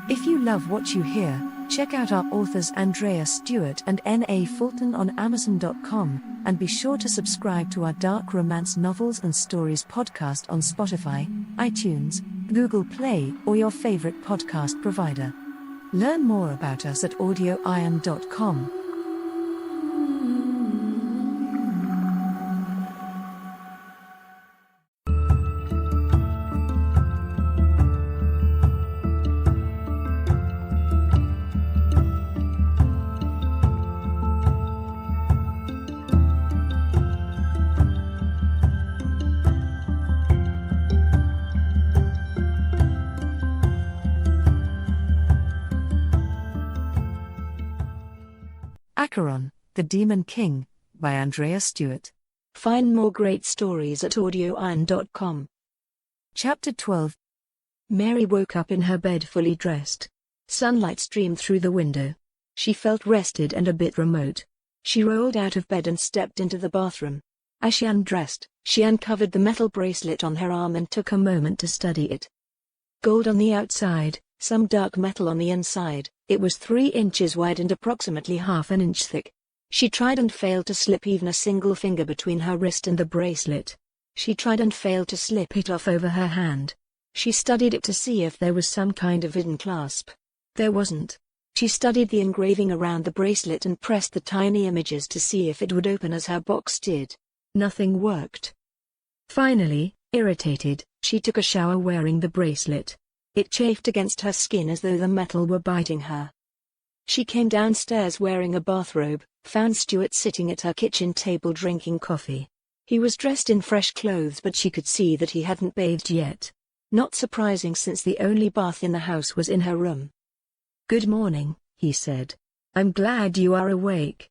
If you love what you hear, check out our authors Andreya Stuart and N.A. Fulton on Amazon.com, and be sure to subscribe to our dark romance novels and stories podcast on Spotify, iTunes, Google Play, or your favorite podcast provider. Learn more about us at AudioIron.com. Acheron, the Demon King, by Andreya Stuart. Find more great stories at AudioIron.com. Chapter 12. Mary woke up in her bed fully dressed. Sunlight streamed through the window. She felt rested and a bit remote. She rolled out of bed and stepped into the bathroom. As she undressed, she uncovered the metal bracelet on her arm and took a moment to study it. Gold on the outside, some dark metal on the inside. It was 3 inches wide and approximately half an inch thick. She tried and failed to slip even a single finger between her wrist and the bracelet. She tried and failed to slip it off over her hand. She studied it to see if there was some kind of hidden clasp. There wasn't. She studied the engraving around the bracelet and pressed the tiny images to see if it would open as her box did. Nothing worked. Finally, irritated, she took a shower wearing the bracelet. It chafed against her skin as though the metal were biting her. She came downstairs wearing a bathrobe, found Stuart sitting at her kitchen table drinking coffee. He was dressed in fresh clothes, but she could see that he hadn't bathed yet. Not surprising, since the only bath in the house was in her room. "Good morning," he said. "I'm glad you are awake."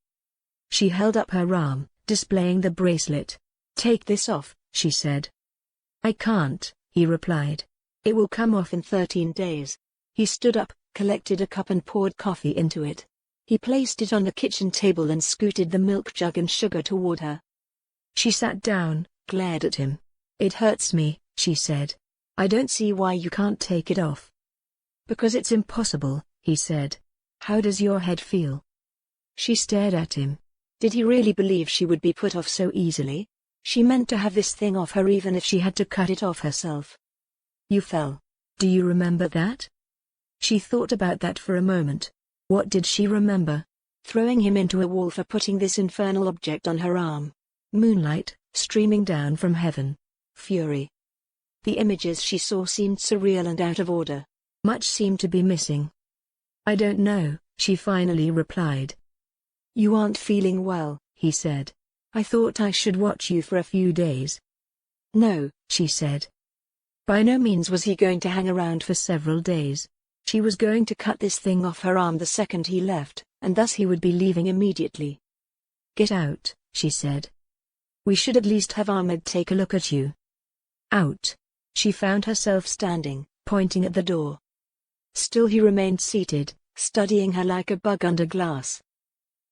She held up her arm, displaying the bracelet. "Take this off," she said. "I can't," he replied. "It will come off in 13 days. He stood up, collected a cup and poured coffee into it. He placed it on the kitchen table and scooted the milk jug and sugar toward her. She sat down, glared at him. "It hurts me," she said. "I don't see why you can't take it off." "Because it's impossible," he said. "How does your head feel?" She stared at him. Did he really believe she would be put off so easily? She meant to have this thing off her even if she had to cut it off herself. "You fell. Do you remember that?" She thought about that for a moment. What did she remember? Throwing him into a wall for putting this infernal object on her arm. Moonlight, streaming down from heaven. Fury. The images she saw seemed surreal and out of order. Much seemed to be missing. "I don't know," she finally replied. "You aren't feeling well," he said. "I thought I should watch you for a few days." "No," she said. By no means was he going to hang around for several days. She was going to cut this thing off her arm the second he left, and thus he would be leaving immediately. "Get out," she said. "We should at least have Ahmed take a look at you." Out. She found herself standing, pointing at the door. Still he remained seated, studying her like a bug under glass.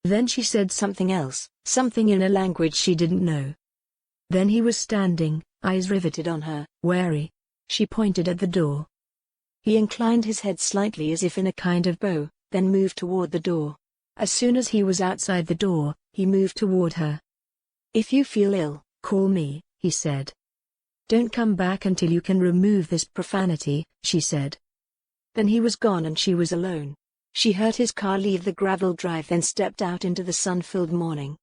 Then she said something else, something in a language she didn't know. Then he was standing, eyes riveted on her, wary. She pointed at the door. He inclined his head slightly as if in a kind of bow, then moved toward the door. As soon as he was outside the door, he moved toward her. "If you feel ill, call me," he said. "Don't come back until you can remove this profanity," she said. Then he was gone and she was alone. She heard his car leave the gravel drive, then stepped out into the sun-filled morning.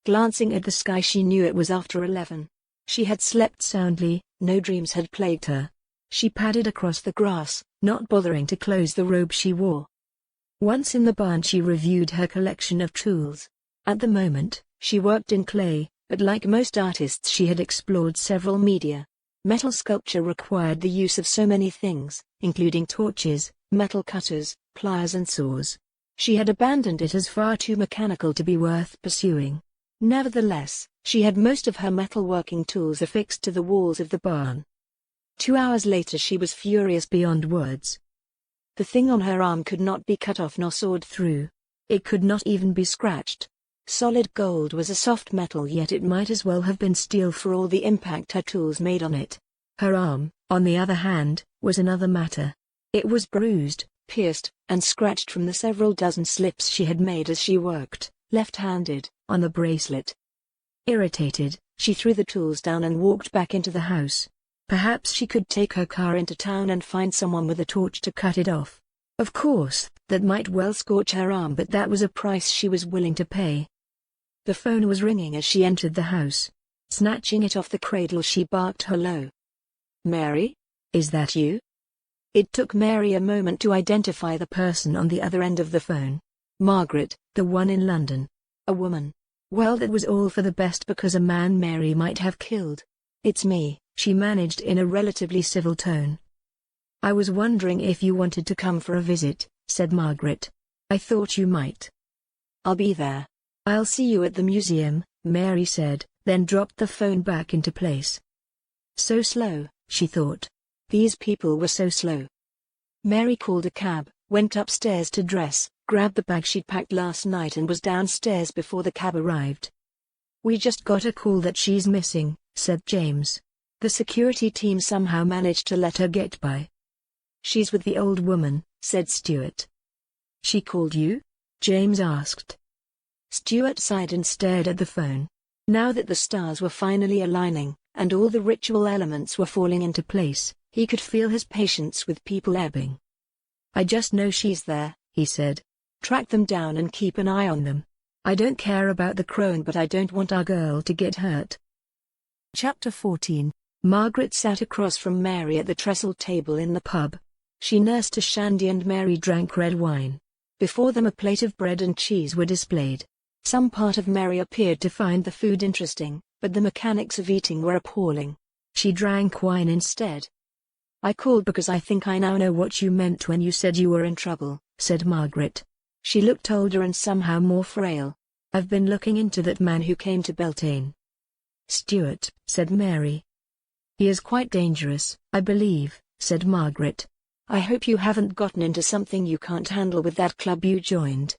Glancing at the sky, she knew it was after 11. She had slept soundly, no dreams had plagued her. She padded across the grass, not bothering to close the robe she wore. Once in the barn, she reviewed her collection of tools. At the moment, she worked in clay, but like most artists she had explored several media. Metal sculpture required the use of so many things, including torches, metal cutters, pliers and saws. She had abandoned it as far too mechanical to be worth pursuing. Nevertheless, she had most of her metalworking tools affixed to the walls of the barn. 2 hours later she was furious beyond words. The thing on her arm could not be cut off nor sawed through. It could not even be scratched. Solid gold was a soft metal, yet it might as well have been steel for all the impact her tools made on it. Her arm, on the other hand, was another matter. It was bruised, pierced and scratched from the several dozen slips she had made as she worked, left-handed, on the bracelet. Irritated, she threw the tools down and walked back into the house. Perhaps she could take her car into town and find someone with a torch to cut it off. Of course, that might well scorch her arm, but that was a price she was willing to pay. The phone was ringing as she entered the house. Snatching it off the cradle, she barked hello. "Mary? Is that you?" It took Mary a moment to identify the person on the other end of the phone. Margaret, the one in London. A woman. Well, that was all for the best, because a man Mary might have killed. "It's me," she managed in a relatively civil tone. "I was wondering if you wanted to come for a visit," said Margaret. "I thought you might." "I'll be there." "I'll see you at the museum," Mary said, then dropped the phone back into place. So slow, she thought. These people were so slow. Mary called a cab, went upstairs to dress, grabbed the bag she'd packed last night and was downstairs before the cab arrived. "We just got a call that she's missing," said James. "The security team somehow managed to let her get by." "She's with the old woman," said Stuart. "She called you?" James asked. Stuart sighed and stared at the phone. Now that the stars were finally aligning, and all the ritual elements were falling into place, he could feel his patience with people ebbing. "I just know she's there," he said. "Track them down and keep an eye on them. I don't care about the crone, but I don't want our girl to get hurt." Chapter 14. Margaret sat across from Mary at the trestle table in the pub. She nursed a shandy and Mary drank red wine. Before them a plate of bread and cheese were displayed. Some part of Mary appeared to find the food interesting, but the mechanics of eating were appalling. She drank wine instead. "I called because I think I now know what you meant when you said you were in trouble," said Margaret. She looked older and somehow more frail. "I've been looking into that man who came to Beltane." "Stuart," said Mary. "He is quite dangerous, I believe," said Margaret. "I hope you haven't gotten into something you can't handle with that club you joined."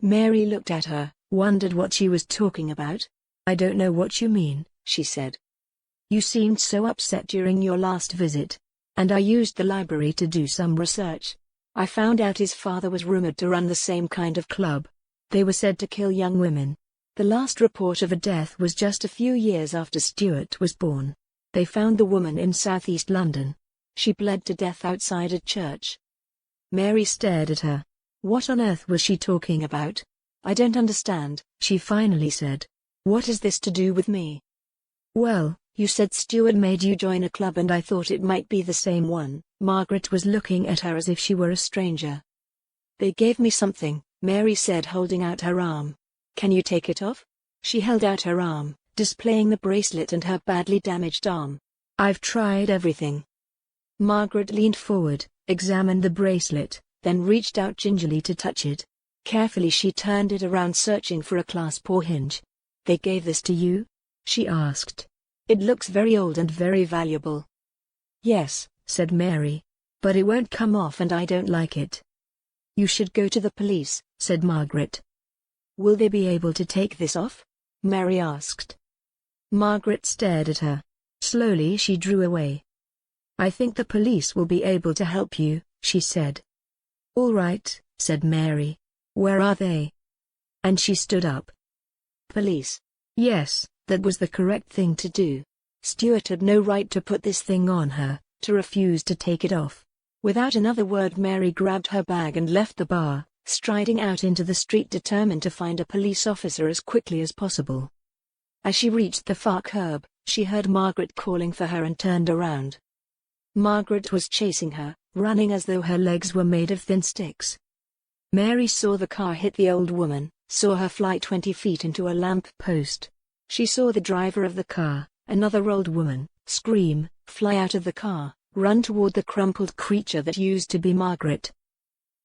Mary looked at her, wondered what she was talking about. "I don't know what you mean," she said. "You seemed so upset during your last visit. And I used the library to do some research. I found out his father was rumored to run the same kind of club. They were said to kill young women. The last report of a death was just a few years after Stuart was born. They found the woman in southeast London. She bled to death outside a church." Mary stared at her. What on earth was she talking about? "I don't understand," she finally said. "What has this to do with me?" "Well, you said Stuart made you join a club and I thought it might be the same one." Margaret was looking at her as if she were a stranger. "They gave me something," Mary said, holding out her arm. "Can you take it off?" She held out her arm, displaying the bracelet and her badly damaged arm. "I've tried everything." Margaret leaned forward, examined the bracelet, then reached out gingerly to touch it. Carefully she turned it around, searching for a clasp or hinge. "They gave this to you?" she asked. "It looks very old and very valuable." "Yes," said Mary. "But it won't come off and I don't like it." "You should go to the police," said Margaret. "Will they be able to take this off?" Mary asked. Margaret stared at her. Slowly she drew away. "I think the police will be able to help you," she said. "All right," said Mary. "Where are they?" And she stood up. Police. Yes, that was the correct thing to do. Stuart had no right to put this thing on her, to refuse to take it off. Without another word, Mary grabbed her bag and left the bar, striding out into the street, determined to find a police officer as quickly as possible. As she reached the far curb, she heard Margaret calling for her and turned around. Margaret was chasing her, running as though her legs were made of thin sticks. Mary saw the car hit the old woman, saw her fly 20 feet into a lamp post. She saw the driver of the car, another old woman, scream, fly out of the car, run toward the crumpled creature that used to be Margaret.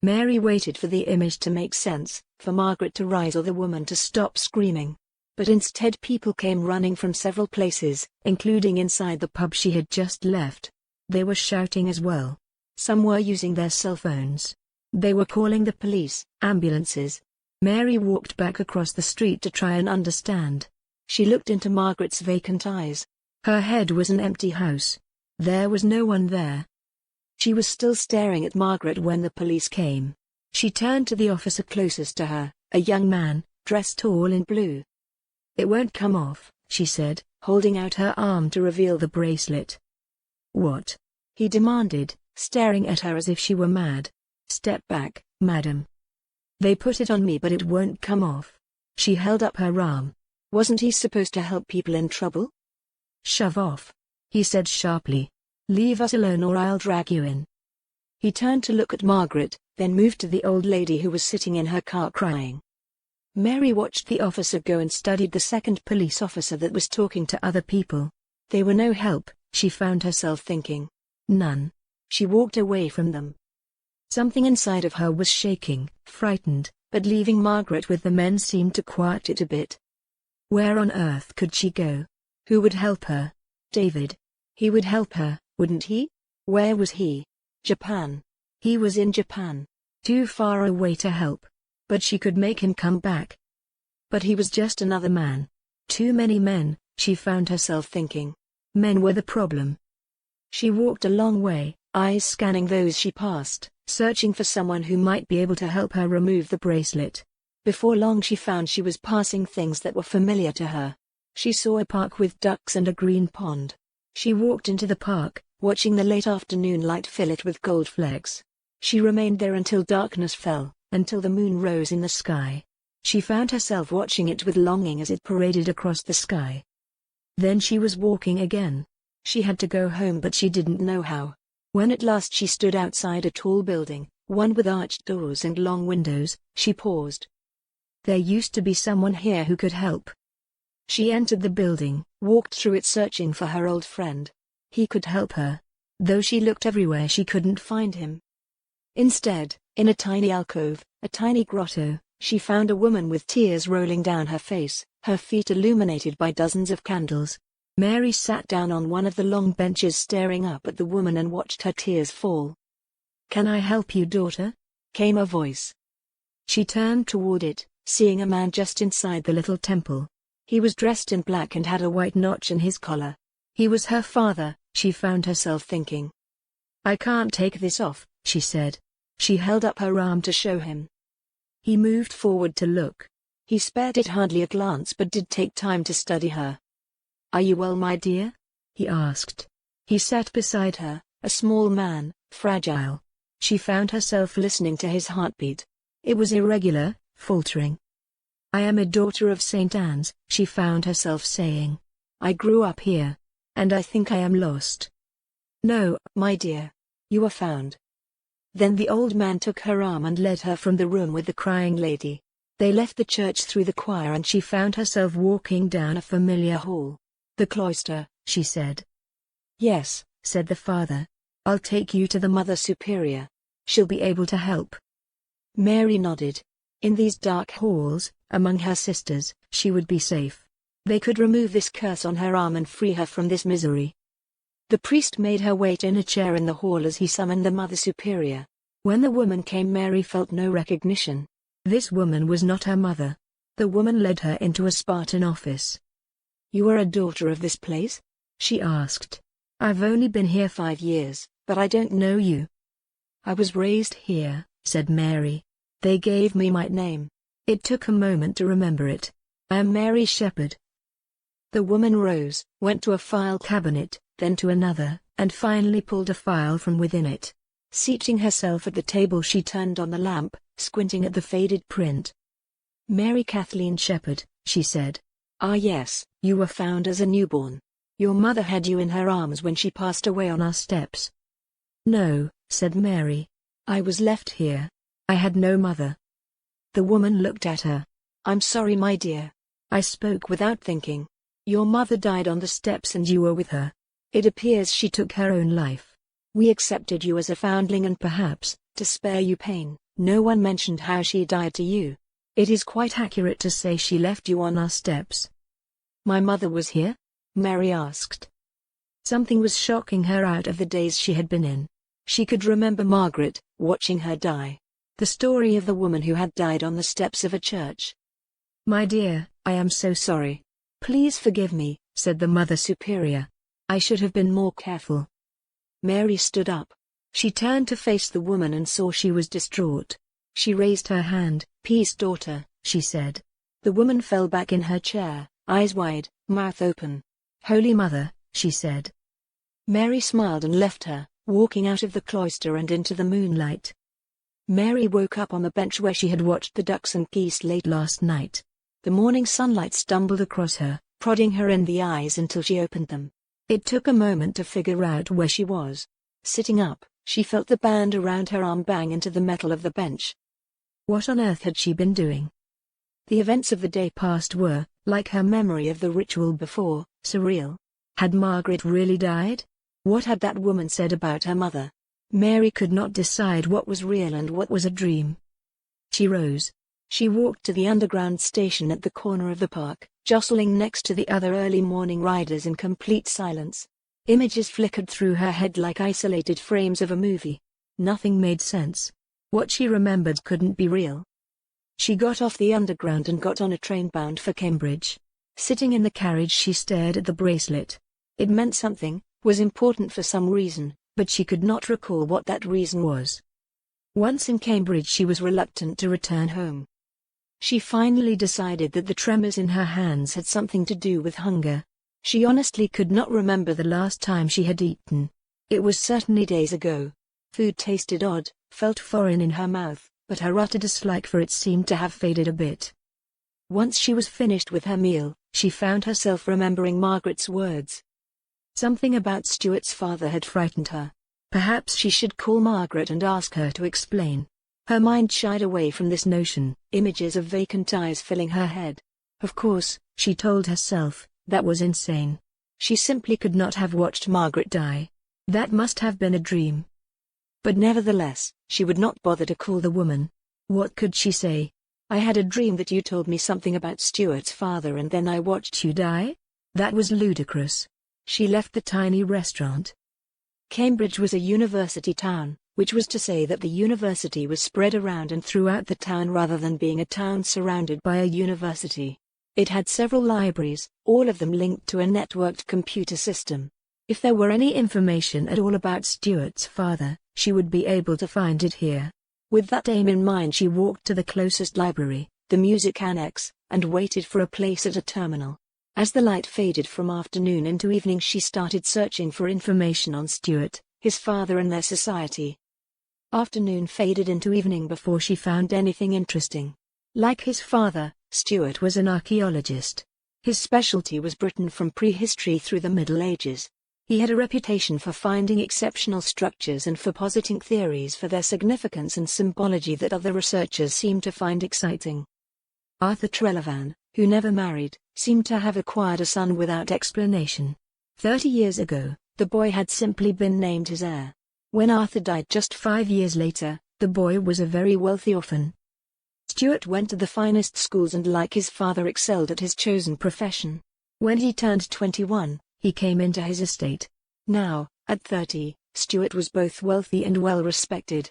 Mary waited for the image to make sense, for Margaret to rise or the woman to stop screaming. But instead people came running from several places, including inside the pub she had just left. They were shouting as well. Some were using their cell phones. They were calling the police, ambulances. Mary walked back across the street to try and understand. She looked into Margaret's vacant eyes. Her head was an empty house. There was no one there. She was still staring at Margaret when the police came. She turned to the officer closest to her, a young man, dressed all in blue. "It won't come off," she said, holding out her arm to reveal the bracelet. "What?" he demanded, staring at her as if she were mad. "Step back, madam." "They put it on me but it won't come off." She held up her arm. Wasn't he supposed to help people in trouble? "Shove off," he said sharply. "Leave us alone or I'll drag you in." He turned to look at Margaret, then moved to the old lady who was sitting in her car crying. Mary watched the officer go and studied the second police officer that was talking to other people. They were no help, she found herself thinking. None. She walked away from them. Something inside of her was shaking, frightened, but leaving Margaret with the men seemed to quiet it a bit. Where on earth could she go? Who would help her? David. He would help her, wouldn't he? Where was he? Japan. He was in Japan. Too far away to help. But she could make him come back. But he was just another man. Too many men, she found herself thinking. Men were the problem. She walked a long way, eyes scanning those she passed, searching for someone who might be able to help her remove the bracelet. Before long she found she was passing things that were familiar to her. She saw a park with ducks and a green pond. She walked into the park, watching the late afternoon light fill it with gold flecks. She remained there until darkness fell, until the moon rose in the sky. She found herself watching it with longing as it paraded across the sky. Then she was walking again. She had to go home but she didn't know how. When at last she stood outside a tall building, one with arched doors and long windows, she paused. There used to be someone here who could help. She entered the building, walked through it searching for her old friend. He could help her. Though she looked everywhere she couldn't find him. Instead, in a tiny alcove, a tiny grotto, she found a woman with tears rolling down her face, her feet illuminated by dozens of candles. Mary sat down on one of the long benches staring up at the woman and watched her tears fall. "Can I help you, daughter?" came a voice. She turned toward it, seeing a man just inside the little temple. He was dressed in black and had a white notch in his collar. He was her father, she found herself thinking. "I can't take this off," she said. She held up her arm to show him. He moved forward to look. He spared it hardly a glance but did take time to study her. "Are you well, my dear?" he asked. He sat beside her, a small man, fragile. She found herself listening to his heartbeat. It was irregular, faltering. "I am a daughter of St. Anne's," she found herself saying. "I grew up here. And I think I am lost." "No, my dear. You are found." Then the old man took her arm and led her from the room with the crying lady. They left the church through the choir and she found herself walking down a familiar hall. "The cloister," she said. "Yes," said the father. "I'll take you to the Mother Superior. She'll be able to help." Mary nodded. In these dark halls, among her sisters, she would be safe. They could remove this curse on her arm and free her from this misery. The priest made her wait in a chair in the hall as he summoned the Mother Superior. When the woman came, Mary felt no recognition. This woman was not her mother. The woman led her into a Spartan office. "You are a daughter of this place?" she asked. "I've only been here 5 years, but I don't know you." "I was raised here," said Mary. "They gave me my name." It took a moment to remember it. "I am Mary Shepherd." The woman rose, went to a file cabinet, then to another, and finally pulled a file from within it. Seating herself at the table, she turned on the lamp, squinting at the faded print. "Mary Kathleen Shepherd," she said. "Ah yes, you were found as a newborn. Your mother had you in her arms when she passed away on our steps." "No," said Mary. "I was left here. I had no mother." The woman looked at her. "I'm sorry, my dear. I spoke without thinking. Your mother died on the steps and you were with her. It appears she took her own life. We accepted you as a foundling and perhaps, to spare you pain, no one mentioned how she died to you. It is quite accurate to say she left you on our steps." "My mother was here?" Mary asked. Something was shocking her out of the days she had been in. She could remember Margaret, watching her die. The story of the woman who had died on the steps of a church. "My dear, I am so sorry. Please forgive me," said the Mother Superior. "I should have been more careful." Mary stood up. She turned to face the woman and saw she was distraught. She raised her hand. "Peace, daughter," she said. The woman fell back in her chair, eyes wide, mouth open. "Holy Mother," she said. Mary smiled and left her, walking out of the cloister and into the moonlight. Mary woke up on the bench where she had watched the ducks and geese late last night. The morning sunlight stumbled across her, prodding her in the eyes until she opened them. It took a moment to figure out where she was. Sitting up, she felt the band around her arm bang into the metal of the bench. What on earth had she been doing? The events of the day past were, like her memory of the ritual before, surreal. Had Margaret really died? What had that woman said about her mother? Mary could not decide what was real and what was a dream. She rose. She walked to the underground station at the corner of the park, jostling next to the other early morning riders in complete silence. Images flickered through her head like isolated frames of a movie. Nothing made sense. What she remembered couldn't be real. She got off the underground and got on a train bound for Cambridge. Sitting in the carriage, she stared at the bracelet. It meant something, was important for some reason, but she could not recall what that reason was. Once in Cambridge, she was reluctant to return home. She finally decided that the tremors in her hands had something to do with hunger. She honestly could not remember the last time she had eaten. It was certainly days ago. Food tasted odd, felt foreign in her mouth, but her utter dislike for it seemed to have faded a bit. Once she was finished with her meal, she found herself remembering Margaret's words. Something about Stuart's father had frightened her. Perhaps she should call Margaret and ask her to explain. Her mind shied away from this notion, images of vacant eyes filling her head. Of course, she told herself, that was insane. She simply could not have watched Margaret die. That must have been a dream. But nevertheless, she would not bother to call the woman. What could she say? "I had a dream that you told me something about Stuart's father and then I watched you die?" That was ludicrous. She left the tiny restaurant. Cambridge was a university town, which was to say that the university was spread around and throughout the town rather than being a town surrounded by a university. It had several libraries, all of them linked to a networked computer system. If there were any information at all about Stuart's father, she would be able to find it here. With that aim in mind, she walked to the closest library, the music annex, and waited for a place at a terminal. As the light faded from afternoon into evening, she started searching for information on Stuart, his father and their society. Afternoon faded into evening before she found anything interesting. Like his father, Stuart was an archaeologist. His specialty was Britain from prehistory through the Middle Ages. He had a reputation for finding exceptional structures and for positing theories for their significance and symbology that other researchers seemed to find exciting. Arthur Treleavan, who never married, seemed to have acquired a son without explanation. 30 years ago, the boy had simply been named his heir. When Arthur died just 5 years later, the boy was a very wealthy orphan. Stuart went to the finest schools and, like his father, excelled at his chosen profession. When he turned 21, he came into his estate. Now, at 30, Stuart was both wealthy and well respected.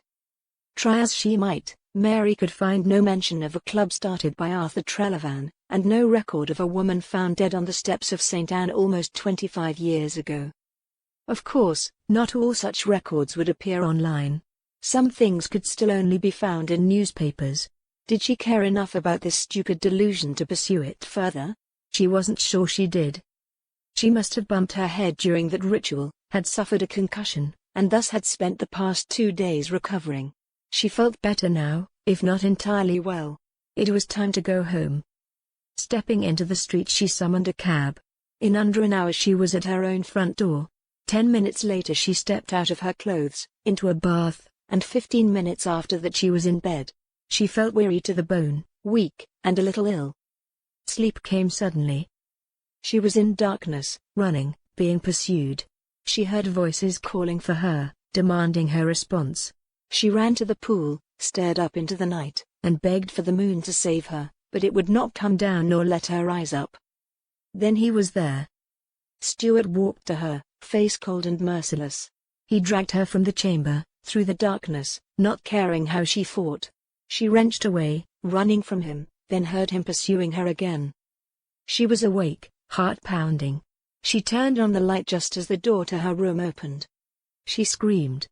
Try as she might, Mary could find no mention of a club started by Arthur Treleavan, and no record of a woman found dead on the steps of St. Anne almost 25 years ago. Of course, not all such records would appear online. Some things could still only be found in newspapers. Did she care enough about this stupid delusion to pursue it further? She wasn't sure she did. She must have bumped her head during that ritual, had suffered a concussion, and thus had spent the past 2 days recovering. She felt better now, if not entirely well. It was time to go home. Stepping into the street, she summoned a cab. In under an hour she was at her own front door. 10 minutes later she stepped out of her clothes, into a bath, and 15 minutes after that she was in bed. She felt weary to the bone, weak, and a little ill. Sleep came suddenly. She was in darkness, running, being pursued. She heard voices calling for her, demanding her response. She ran to the pool, stared up into the night, and begged for the moon to save her, but it would not come down nor let her rise up. Then he was there. Stuart walked to her, face cold and merciless. He dragged her from the chamber, through the darkness, not caring how she fought. She wrenched away, running from him, then heard him pursuing her again. She was awake, heart pounding. She turned on the light just as the door to her room opened. She screamed.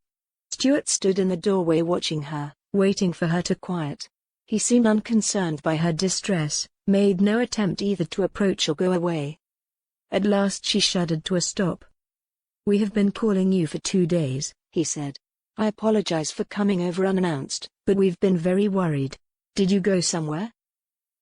Stuart stood in the doorway watching her, waiting for her to quiet. He seemed unconcerned by her distress, made no attempt either to approach or go away. At last she shuddered to a stop. "We have been calling you for 2 days," he said. "I apologize for coming over unannounced, but we've been very worried. Did you go somewhere?"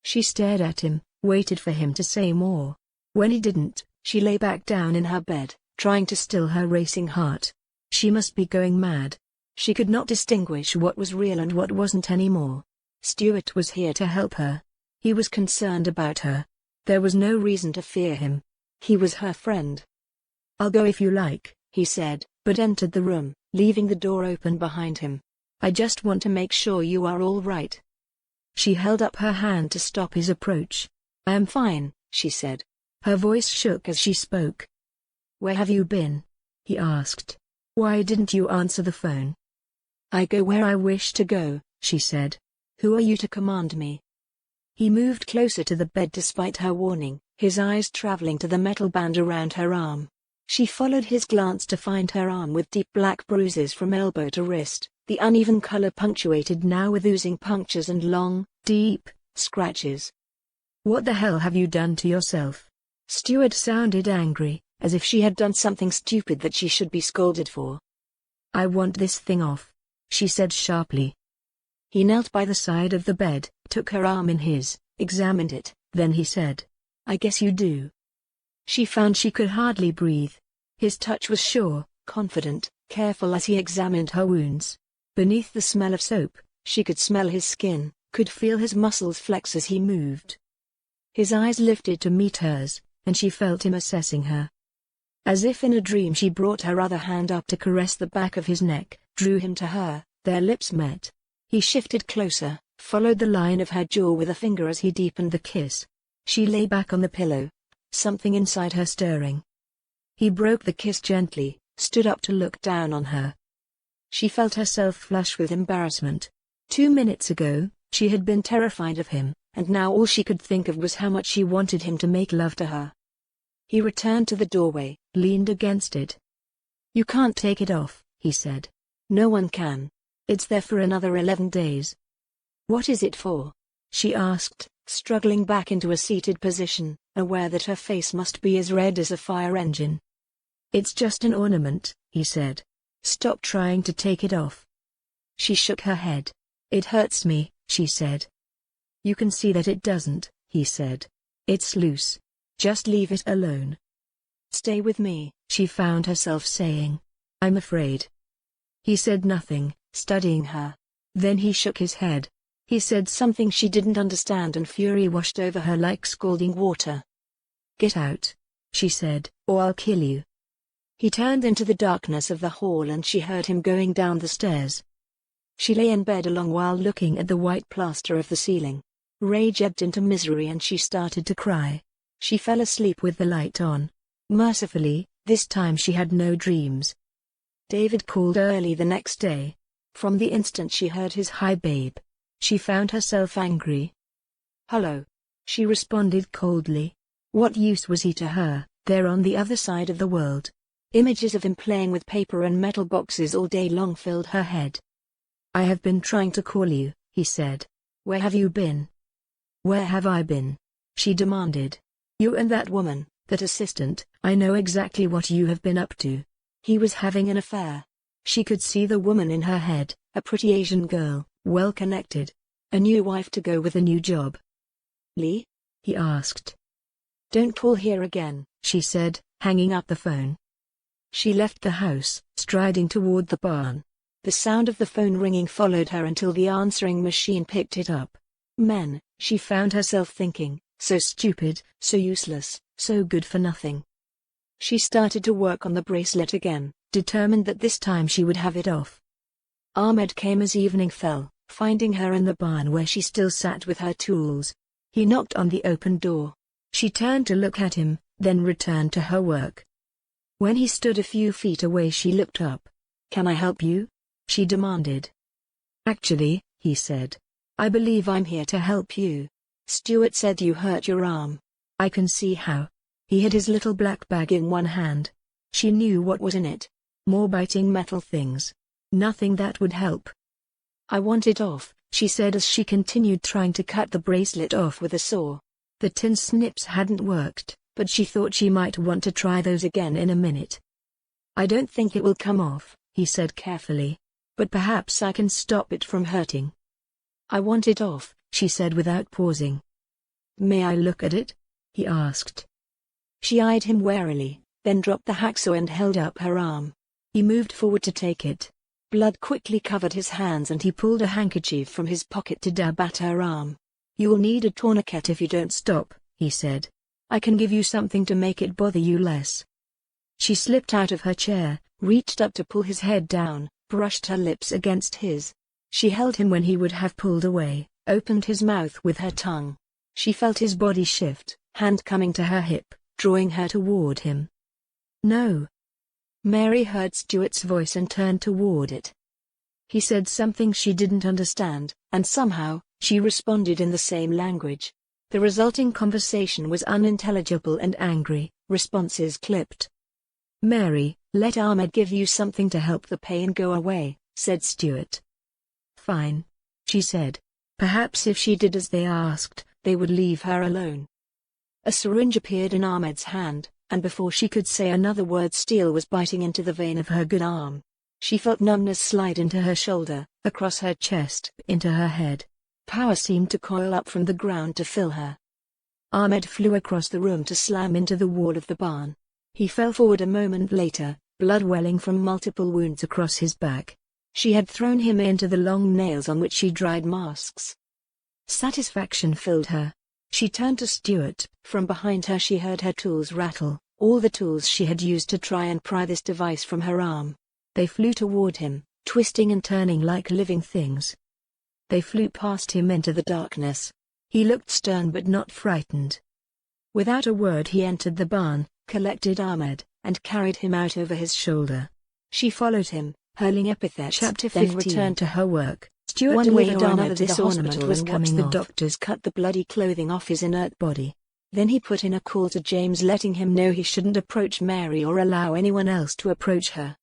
She stared at him, waited for him to say more. When he didn't, she lay back down in her bed, trying to still her racing heart. She must be going mad. She could not distinguish what was real and what wasn't anymore. Stuart was here to help her. He was concerned about her. There was no reason to fear him. He was her friend. "I'll go if you like," he said, but entered the room, leaving the door open behind him. "I just want to make sure you are all right." She held up her hand to stop his approach. "I am fine," she said. Her voice shook as she spoke. "Where have you been?" he asked. "Why didn't you answer the phone?" "I go where I wish to go," she said. "Who are you to command me?" He moved closer to the bed despite her warning, his eyes traveling to the metal band around her arm. She followed his glance to find her arm with deep black bruises from elbow to wrist, the uneven color punctuated now with oozing punctures and long, deep scratches. "What the hell have you done to yourself?" Stuart sounded angry, as if she had done something stupid that she should be scolded for. "I want this thing off," she said sharply. He knelt by the side of the bed, took her arm in his, examined it, then he said, "I guess you do." She found she could hardly breathe. His touch was sure, confident, careful as he examined her wounds. Beneath the smell of soap, she could smell his skin, could feel his muscles flex as he moved. His eyes lifted to meet hers, and she felt him assessing her. As if in a dream she brought her other hand up to caress the back of his neck, drew him to her, their lips met. He shifted closer, followed the line of her jaw with a finger as he deepened the kiss. She lay back on the pillow, something inside her stirring. He broke the kiss gently, stood up to look down on her. She felt herself flush with embarrassment. 2 minutes ago, she had been terrified of him, and now all she could think of was how much she wanted him to make love to her. He returned to the doorway, leaned against it. "You can't take it off," he said. "No one can. It's there for another 11 days. "What is it for?" she asked, struggling back into a seated position, aware that her face must be as red as a fire engine. "It's just an ornament," he said. "Stop trying to take it off." She shook her head. "It hurts me," she said. "You can see that it doesn't," he said. "It's loose. Just leave it alone." "Stay with me," she found herself saying. "I'm afraid." He said nothing, studying her. Then he shook his head. He said something she didn't understand and fury washed over her like scalding water. "Get out," she said, "or I'll kill you." He turned into the darkness of the hall and she heard him going down the stairs. She lay in bed a long while looking at the white plaster of the ceiling. Rage ebbed into misery and she started to cry. She fell asleep with the light on. Mercifully, this time she had no dreams. David called early the next day. From the instant she heard his "Hi babe," she found herself angry. "Hello," she responded coldly. What use was he to her, there on the other side of the world? Images of him playing with paper and metal boxes all day long filled her head. "I have been trying to call you," he said. "Where have you been?" "Where have I been?" she demanded. "You and that woman, that assistant, I know exactly what you have been up to." He was having an affair. She could see the woman in her head, a pretty Asian girl, well-connected. A new wife to go with a new job. "Lee?" he asked. "Don't call here again," she said, hanging up the phone. She left the house, striding toward the barn. The sound of the phone ringing followed her until the answering machine picked it up. Men, she found herself thinking, so stupid, so useless, so good for nothing. She started to work on the bracelet again, determined that this time she would have it off. Ahmed came as evening fell, finding her in the barn where she still sat with her tools. He knocked on the open door. She turned to look at him, then returned to her work. When he stood a few feet away she looked up. "Can I help you?" she demanded. "Actually," he said, "I believe I'm here to help you. Stuart said you hurt your arm." "I can see how." He had his little black bag in one hand. She knew what was in it. More biting metal things. Nothing that would help. "I want it off," she said as she continued trying to cut the bracelet off with a saw. The tin snips hadn't worked, but she thought she might want to try those again in a minute. "I don't think it will come off," he said carefully. "But perhaps I can stop it from hurting." "I want it off," she said without pausing. "May I look at it?" he asked. She eyed him warily, then dropped the hacksaw and held up her arm. He moved forward to take it. Blood quickly covered his hands and he pulled a handkerchief from his pocket to dab at her arm. "You'll need a tourniquet if you don't stop," he said. "I can give you something to make it bother you less." She slipped out of her chair, reached up to pull his head down, brushed her lips against his. She held him when he would have pulled away, opened his mouth with her tongue. She felt his body shift, hand coming to her hip, drawing her toward him. "No." Mary heard Stuart's voice and turned toward it. He said something she didn't understand, and somehow, she responded in the same language. The resulting conversation was unintelligible and angry, responses clipped. "Mary, let Ahmed give you something to help the pain go away," said Stuart. "Fine," she said. Perhaps if she did as they asked, they would leave her alone. A syringe appeared in Ahmed's hand, and before she could say another word steel was biting into the vein of her good arm. She felt numbness slide into her shoulder, across her chest, into her head. Power seemed to coil up from the ground to fill her. Ahmed flew across the room to slam into the wall of the barn. He fell forward a moment later, blood welling from multiple wounds across his back. She had thrown him into the long nails on which she dried masks. Satisfaction filled her. She turned to Stuart. From behind her she heard her tools rattle, all the tools she had used to try and pry this device from her arm. They flew toward him, twisting and turning like living things. They flew past him into the darkness. He looked stern but not frightened. Without a word he entered the barn, collected Ahmed, and carried him out over his shoulder. She followed him, hurling epithets, Chapter then 15. returned to her work. Stuart One way delivered or Ahmed another to this the ornament hospital was and coming watched the off. doctors cut the bloody clothing off his inert body. Then he put in a call to James letting him know he shouldn't approach Mary or allow anyone else to approach her.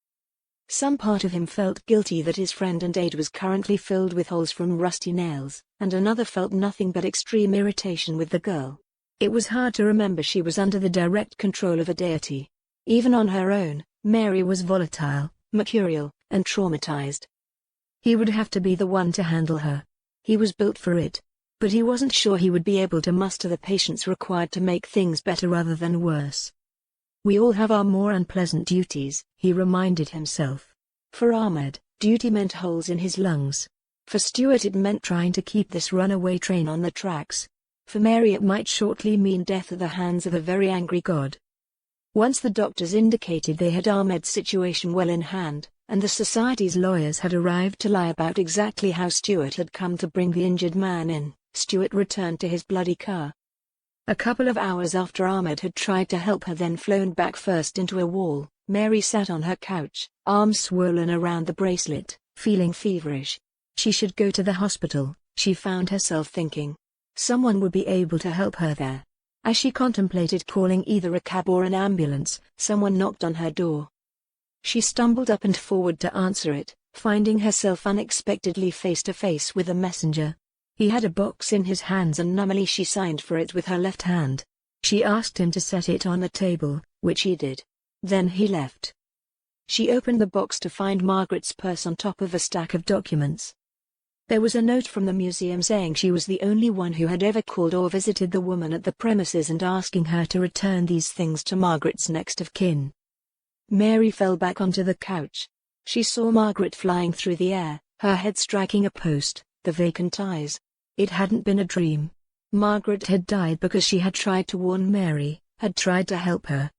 Some part of him felt guilty that his friend and aide was currently filled with holes from rusty nails, and another felt nothing but extreme irritation with the girl. It was hard to remember she was under the direct control of a deity. Even on her own, Mary was volatile, mercurial, and traumatized. He would have to be the one to handle her. He was built for it. But he wasn't sure he would be able to muster the patience required to make things better rather than worse. We all have our more unpleasant duties, he reminded himself. For Ahmed, duty meant holes in his lungs. For Stuart it meant trying to keep this runaway train on the tracks. For Mary it might shortly mean death at the hands of a very angry god. Once the doctors indicated they had Ahmed's situation well in hand, and the society's lawyers had arrived to lie about exactly how Stuart had come to bring the injured man in, Stuart returned to his bloody car. A couple of hours after Ahmed had tried to help her then flown back first into a wall, Mary sat on her couch, arms swollen around the bracelet, feeling feverish. She should go to the hospital, she found herself thinking. Someone would be able to help her there. As she contemplated calling either a cab or an ambulance, someone knocked on her door. She stumbled up and forward to answer it, finding herself unexpectedly face to face with a messenger. He had a box in his hands and numbly she signed for it with her left hand. She asked him to set it on the table, which he did. Then he left. She opened the box to find Margaret's purse on top of a stack of documents. There was a note from the museum saying she was the only one who had ever called or visited the woman at the premises and asking her to return these things to Margaret's next of kin. Mary fell back onto the couch. She saw Margaret flying through the air, her head striking a post, the vacant eyes. It hadn't been a dream. Margaret had died because she had tried to warn Mary, had tried to help her.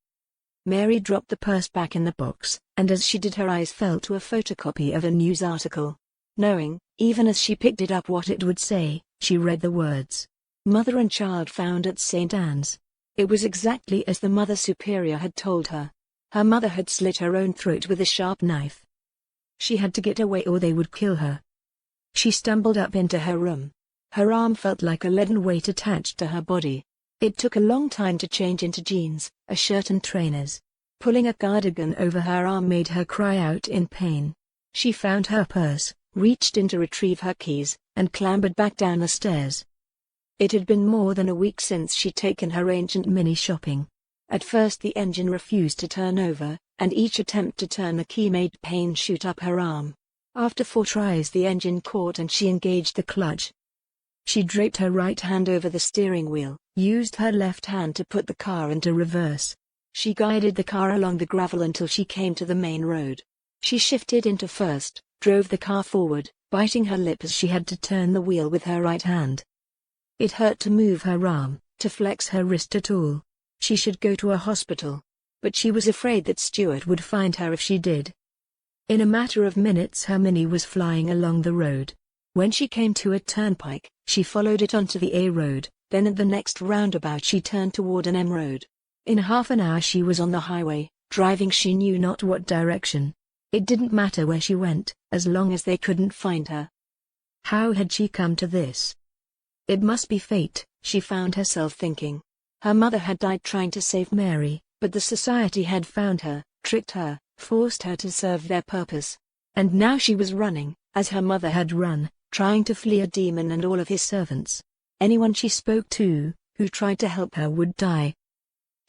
Mary dropped the purse back in the box, and as she did her eyes fell to a photocopy of a news article. Knowing, even as she picked it up what it would say, she read the words. Mother and child found at St. Anne's. It was exactly as the Mother Superior had told her. Her mother had slit her own throat with a sharp knife. She had to get away or they would kill her. She stumbled up into her room. Her arm felt like a leaden weight attached to her body. It took a long time to change into jeans, a shirt and trainers. Pulling a cardigan over her arm made her cry out in pain. She found her purse, reached in to retrieve her keys, and clambered back down the stairs. It had been more than a week since she'd taken her ancient Mini shopping. At first the engine refused to turn over, and each attempt to turn the key made pain shoot up her arm. After 4 tries the engine caught and she engaged the clutch. She draped her right hand over the steering wheel, used her left hand to put the car into reverse. She guided the car along the gravel until she came to the main road. She shifted into first, drove the car forward, biting her lip as she had to turn the wheel with her right hand. It hurt to move her arm, to flex her wrist at all. She should go to a hospital. But she was afraid that Stuart would find her if she did. In a matter of minutes her Mini was flying along the road. When she came to a turnpike, she followed it onto the A road, then at the next roundabout she turned toward an M road. In half an hour she was on the highway, driving she knew not what direction. It didn't matter where she went, as long as they couldn't find her. How had she come to this? It must be fate, she found herself thinking. Her mother had died trying to save Mary, but the society had found her, tricked her, forced her to serve their purpose. And now she was running, as her mother had run, trying to flee a demon and all of his servants. Anyone she spoke to, who tried to help her would die.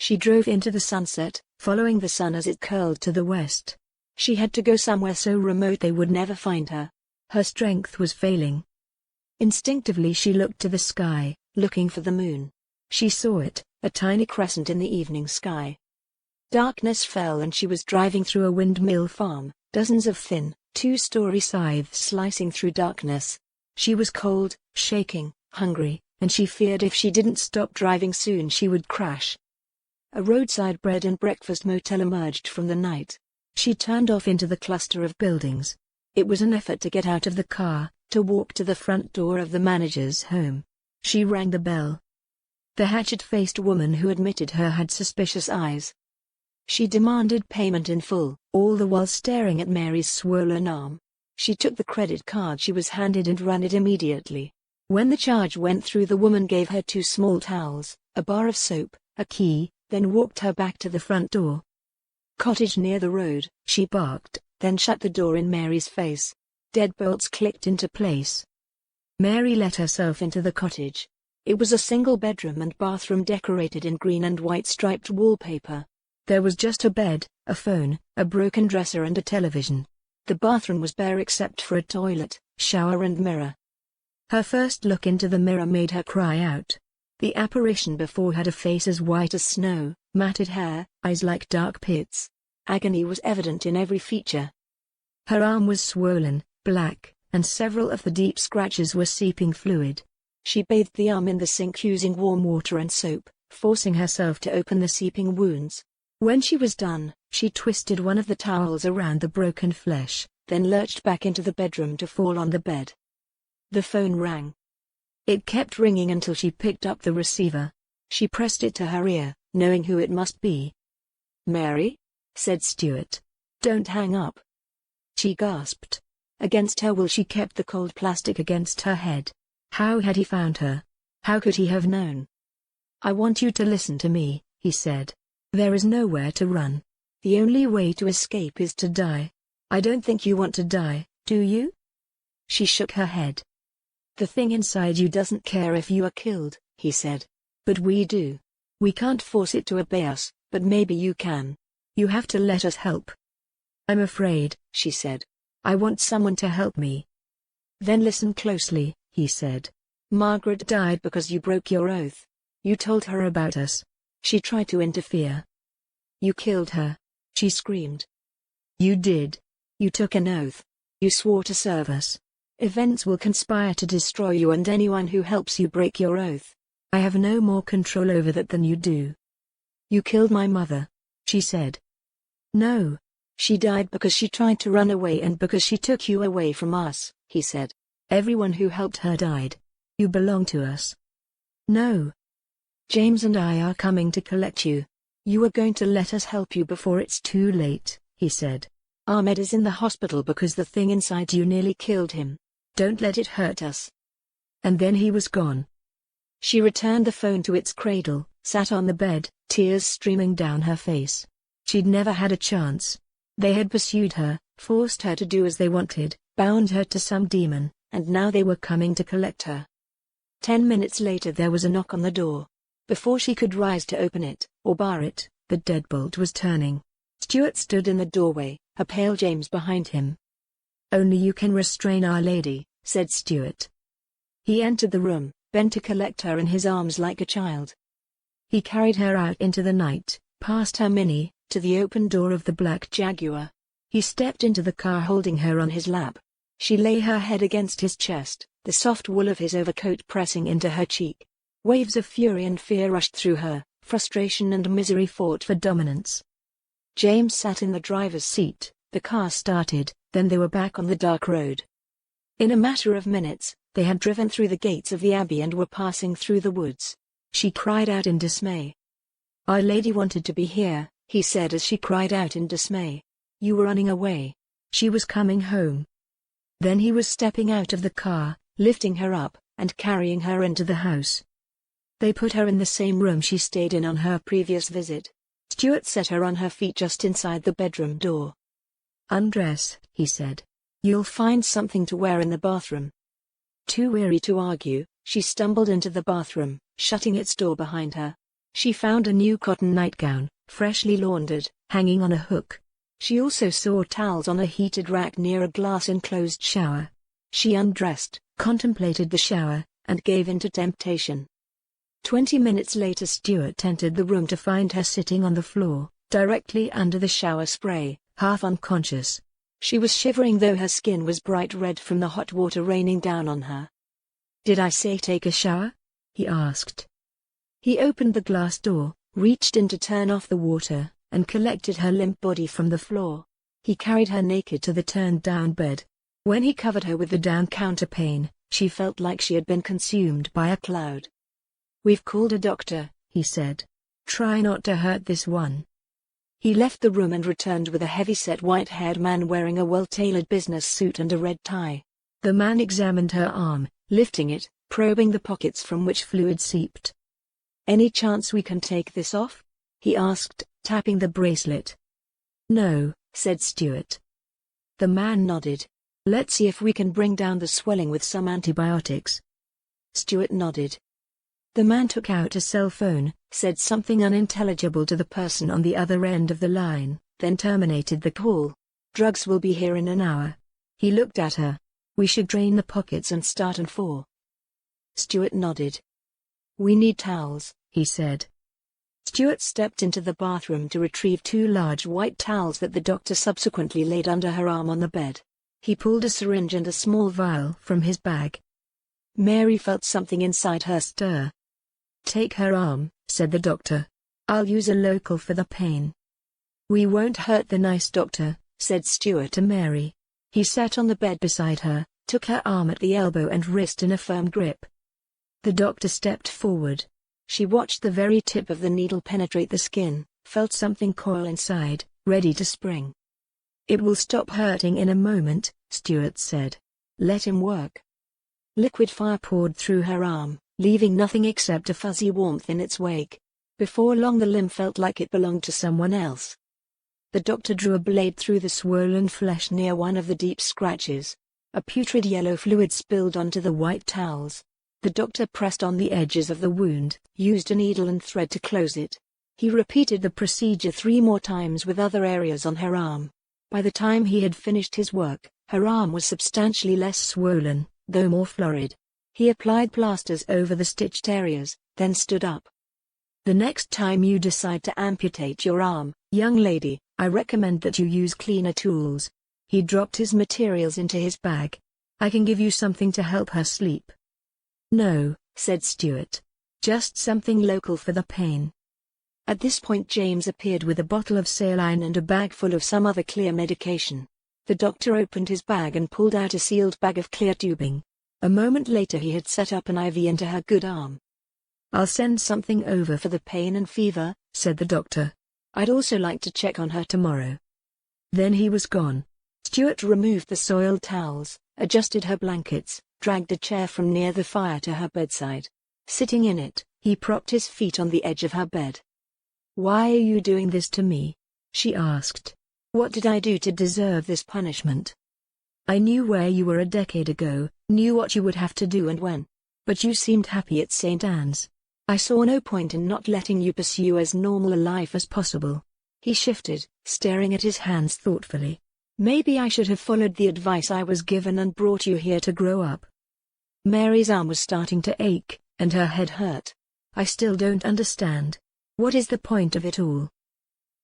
She drove into the sunset, following the sun as it curled to the west. She had to go somewhere so remote they would never find her. Her strength was failing. Instinctively she looked to the sky, looking for the moon. She saw it, a tiny crescent in the evening sky. Darkness fell and she was driving through a windmill farm, dozens of thin, 2-story scythes slicing through darkness. She was cold, shaking, hungry, and she feared if she didn't stop driving soon she would crash. A roadside bread and breakfast motel emerged from the night. She turned off into the cluster of buildings. It was an effort to get out of the car, to walk to the front door of the manager's home. She rang the bell. The hatchet-faced woman who admitted her had suspicious eyes. She demanded payment in full, all the while staring at Mary's swollen arm. She took the credit card she was handed and ran it immediately. When the charge went through, the woman gave her 2 small towels, a bar of soap, a key, then walked her back to the front door. "Cottage near the road," she barked, then shut the door in Mary's face. Deadbolts clicked into place. Mary let herself into the cottage. It was a single bedroom and bathroom decorated in green and white striped wallpaper. There was just a bed, a phone, a broken dresser and a television. The bathroom was bare except for a toilet, shower and mirror. Her first look into the mirror made her cry out. The apparition before had a face as white as snow, matted hair, eyes like dark pits. Agony was evident in every feature. Her arm was swollen, black, and several of the deep scratches were seeping fluid. She bathed the arm in the sink using warm water and soap, forcing herself to open the seeping wounds. When she was done, she twisted one of the towels around the broken flesh, then lurched back into the bedroom to fall on the bed. The phone rang. It kept ringing until she picked up the receiver. She pressed it to her ear, knowing who it must be. "Mary?" said Stuart. "Don't hang up." She gasped. Against her will she kept the cold plastic against her head. How had he found her? How could he have known? "I want you to listen to me," he said. "There is nowhere to run. The only way to escape is to die. I don't think you want to die, do you?" She shook her head. "The thing inside you doesn't care if you are killed," he said. "But we do. We can't force it to obey us, but maybe you can. You have to let us help." "I'm afraid," she said. "I want someone to help me." "Then listen closely," he said. "Margaret died because you broke your oath. You told her about us. She tried to interfere. You killed her," she screamed. "You did. You took an oath. You swore to serve us. Events will conspire to destroy you and anyone who helps you break your oath. I have no more control over that than you do." "You killed my mother," she said. "No. She died because she tried to run away and because she took you away from us," he said. "Everyone who helped her died. You belong to us." "No. James and I are coming to collect you. You are going to let us help you before it's too late," he said. "Ahmed is in the hospital because the thing inside you nearly killed him. Don't let it hurt us." And then he was gone. She returned the phone to its cradle, sat on the bed, tears streaming down her face. She'd never had a chance. They had pursued her, forced her to do as they wanted, bound her to some demon, and now they were coming to collect her. 10 minutes later there was a knock on the door. Before she could rise to open it, or bar it, the deadbolt was turning. Stuart stood in the doorway, a pale James behind him. "Only you can restrain Our Lady," said Stuart. He entered the room, bent to collect her in his arms like a child. He carried her out into the night, past her Minnie, to the open door of the black Jaguar. He stepped into the car holding her on his lap. She lay her head against his chest, the soft wool of his overcoat pressing into her cheek. Waves of fury and fear rushed through her, frustration and misery fought for dominance. James sat in the driver's seat, the car started, then they were back on the dark road. In a matter of minutes, they had driven through the gates of the abbey and were passing through the woods. She cried out in dismay. "Our Lady wanted to be here," he said as she cried out in dismay. "You were running away. She was coming home." Then he was stepping out of the car, lifting her up, and carrying her into the house. They put her in the same room she stayed in on her previous visit. Stuart set her on her feet just inside the bedroom door. "Undress," he said. "You'll find something to wear in the bathroom." Too weary to argue, she stumbled into the bathroom, shutting its door behind her. She found a new cotton nightgown, freshly laundered, hanging on a hook. She also saw towels on a heated rack near a glass-enclosed shower. She undressed, contemplated the shower, and gave in to temptation. 20 minutes later Stuart entered the room to find her sitting on the floor, directly under the shower spray, half unconscious. She was shivering though her skin was bright red from the hot water raining down on her. "Did I say take a shower?" he asked. He opened the glass door, reached in to turn off the water, and collected her limp body from the floor. He carried her naked to the turned-down bed. When he covered her with the down counterpane, she felt like she had been consumed by a cloud. "We've called a doctor," he said. "Try not to hurt this one." He left the room and returned with a heavy-set white-haired man wearing a well-tailored business suit and a red tie. The man examined her arm, lifting it, probing the pockets from which fluid seeped. "Any chance we can take this off?" he asked, tapping the bracelet. "No," said Stuart. The man nodded. "Let's see if we can bring down the swelling with some antibiotics." Stuart nodded. The man took out a cell phone, said something unintelligible to the person on the other end of the line, then terminated the call. "Drugs will be here in an hour." He looked at her. "We should drain the pockets and start on 4." Stuart nodded. "We need towels," he said. Stuart stepped into the bathroom to retrieve 2 large white towels that the doctor subsequently laid under her arm on the bed. He pulled a syringe and a small vial from his bag. Mary felt something inside her stir. "Take her arm," said the doctor. "I'll use a local for the pain." "We won't hurt the nice doctor," said Stuart to Mary. He sat on the bed beside her, took her arm at the elbow and wrist in a firm grip. The doctor stepped forward. She watched the very tip of the needle penetrate the skin, felt something coil inside, ready to spring. "It will stop hurting in a moment," Stuart said. "Let him work." Liquid fire poured through her arm, leaving nothing except a fuzzy warmth in its wake. Before long the limb felt like it belonged to someone else. The doctor drew a blade through the swollen flesh near one of the deep scratches. A putrid yellow fluid spilled onto the white towels. The doctor pressed on the edges of the wound, used a needle and thread to close it. He repeated the procedure 3 more times with other areas on her arm. By the time he had finished his work, her arm was substantially less swollen, though more florid. He applied plasters over the stitched areas, then stood up. "The next time you decide to amputate your arm, young lady, I recommend that you use cleaner tools." He dropped his materials into his bag. "I can give you something to help her sleep." "No," said Stuart. "Just something local for the pain." At this point James appeared with a bottle of saline and a bag full of some other clear medication. The doctor opened his bag and pulled out a sealed bag of clear tubing. A moment later he had set up an IV into her good arm. "I'll send something over for the pain and fever," said the doctor. "I'd also like to check on her tomorrow." Then he was gone. Stuart removed the soiled towels, adjusted her blankets, dragged a chair from near the fire to her bedside. Sitting in it, he propped his feet on the edge of her bed. "Why are you doing this to me?" she asked. What did I do to deserve this punishment? I knew where you were a decade ago, knew what you would have to do and when. But you seemed happy at St. Anne's. I saw no point in not letting you pursue as normal a life as possible. He shifted, staring at his hands thoughtfully. Maybe I should have followed the advice I was given and brought you here to grow up. Mary's arm was starting to ache, and her head hurt. I still don't understand. What is the point of it all?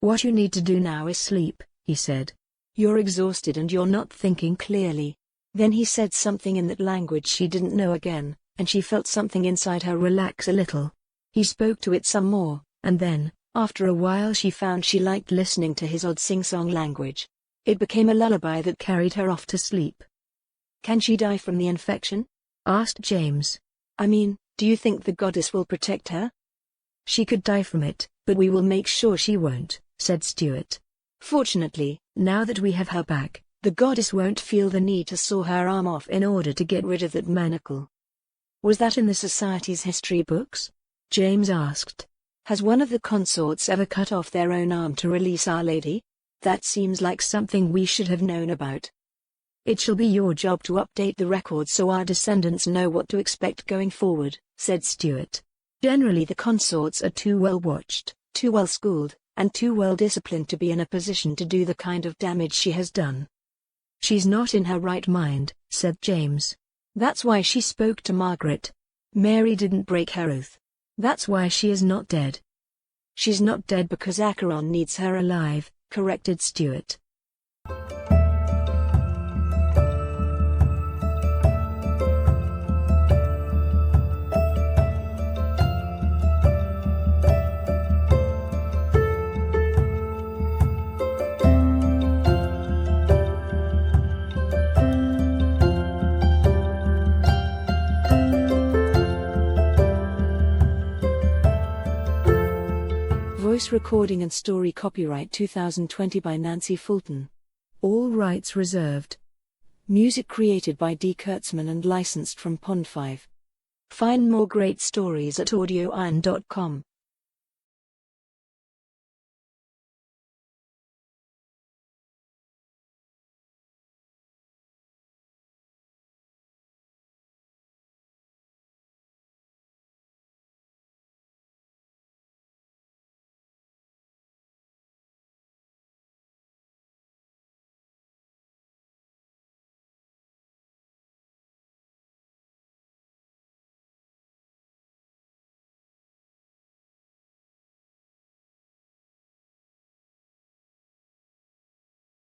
What you need to do now is sleep, he said. You're exhausted and you're not thinking clearly. Then he said something in that language she didn't know again, and she felt something inside her relax a little. He spoke to it some more, and then, after a while she found she liked listening to his odd sing-song language. It became a lullaby that carried her off to sleep. Can she die from the infection? Asked James. I mean, do you think the goddess will protect her? She could die from it, but we will make sure she won't, said Stuart. Fortunately, now that we have her back, the goddess won't feel the need to saw her arm off in order to get rid of that manacle. Was that in the society's history books? James asked. Has one of the consorts ever cut off their own arm to release Our Lady? That seems like something we should have known about. It shall be your job to update the records so our descendants know what to expect going forward, said Stuart. Generally the consorts are too well watched, too well schooled, and too well disciplined to be in a position to do the kind of damage she has done. She's not in her right mind, said James. That's why she spoke to Margaret. Mary didn't break her oath. That's why she is not dead. She's not dead because Acheron needs her alive, corrected Stuart. Voice recording and story copyright 2020 by Nancy Fulton. All rights reserved. Music created by D. Kurtzman and licensed from Pond5. Find more great stories at AudioIron.com.